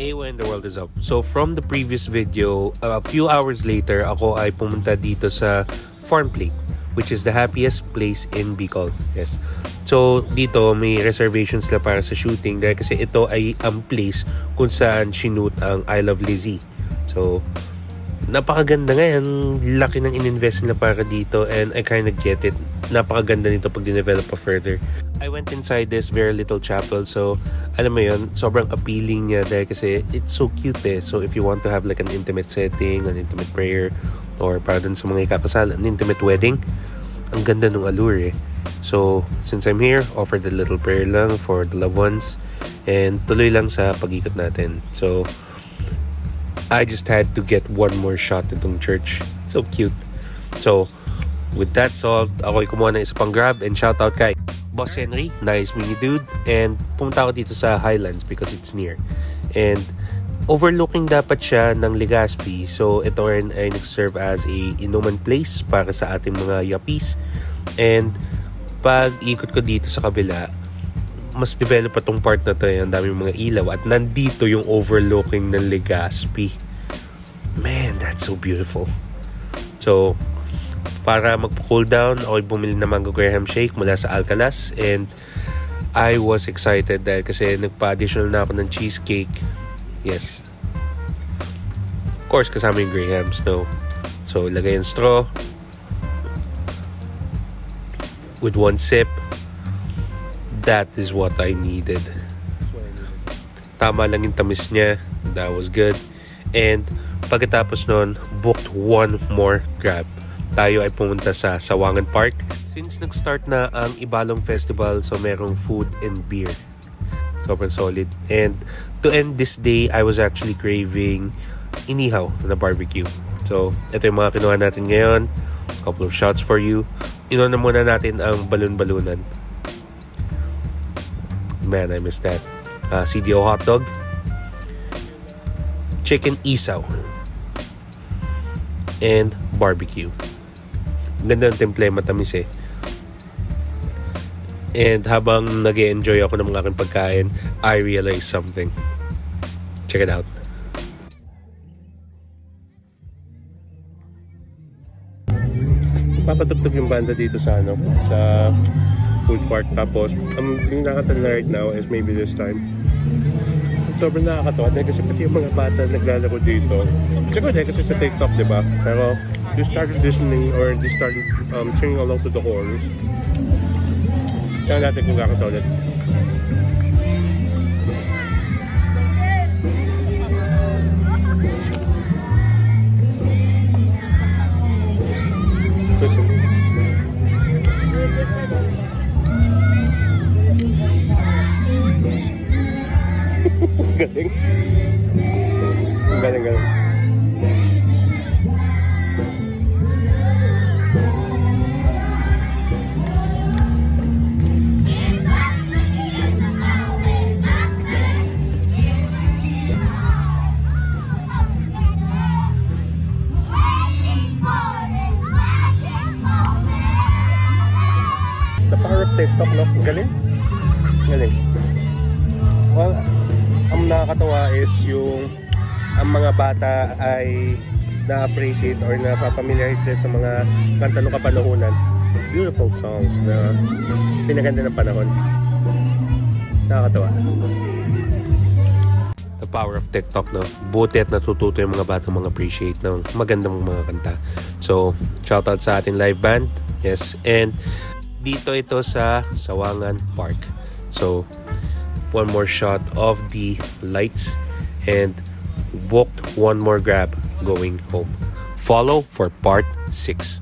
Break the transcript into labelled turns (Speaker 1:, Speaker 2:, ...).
Speaker 1: Hey, when the world is up. So from the previous video, a few hours later, ako ay pumunta dito sa Farm Plate, which is the happiest place in Bicol. Yes. So dito may reservations na para sa shooting dahil kasi ito ay ang place kung saan shoot ang I Love Lizzie. So napakaganda nga yan. Laki ng ininvest nila para dito and I kind of get it. Napakaganda nito pag dinevelop pa further. I went inside this very little chapel, so alam mo yun, sobrang appealing niya dahil kasi it's so cute eh. So if you want to have like an intimate setting, an intimate prayer, or para dun sa mga ikakasal, an intimate wedding, ang ganda ng allure eh. So since I'm here, offer the little prayer lang for the loved ones and tuloy lang sa pag-ikot natin. So I just had to get one more shot itong church. So cute. So with that solved, ako'y kumuha ng isa pang grab and shoutout kay Boss Henry, nice mini dude. And pumunta ako dito sa Highlands because it's near. And overlooking dapat siya ng Legazpi. So ito rin ay nag-serve as a inuman place para sa ating mga yuppies. And pag ikot ko dito sa kabila, mas develop pa tong part na to. Ang daming mga ilaw at nandito yung overlooking ng Legazpi. Man, that's so beautiful. So para magpa-cool down, ako'y bumili ng Mango Graham Shake mula sa Alcalas and I was excited dahil kasi nagpa-additional na ako ng cheesecake. Yes. Of course, kasama yung Grahams, no? So, lagay yung straw with one sip. That is what I needed. Tama lang yung tamis niya. That was good. And pagkatapos nun, booked one more grab. Tayo ay pumunta sa Sawangan Park. Since nag-start na ang Ibalong Festival, so merong food and beer. Sobrang solid. And to end this day, I was actually craving inihaw na barbecue. So, ito yung mga kinuha natin ngayon. A couple of shots for you. Inuna muna natin ang balon-balunan. Man, I miss that. CDO hotdog. Chicken isaw. And barbecue. Ganda ng temple, matamis eh. And habang nag-e-enjoy ako ng mga aking pagkain, I realized something. Check it out. Papatugtog yung banda dito sa sa food park. Tapos, ang nakakatala right now is maybe this time. Sobrang nakakatawa dahil kasi pati yung mga bata naglalaro dito. Siguro dahil kasi sa TikTok, diba? Pero they started listening or they started singing along to the chorus. Saan natin kung kakatawa ulit. Galing. Galing. The power of TikTok, no? Galing. Well, ang nakakatawa is yung ang mga bata ay na-appreciate or napapamiliarize sila sa mga kanta ng kapanahunan. Beautiful songs na pinaganda ng panahon. Nakakatawa. The power of TikTok, no? Buti at natututo yung mga batang mga appreciate ng magandang mga kanta. So, shoutout sa ating live band. Yes. And dito ito sa Sawangan Park. So, one more shot of the lights and booked one more grab going home. Follow for part 6.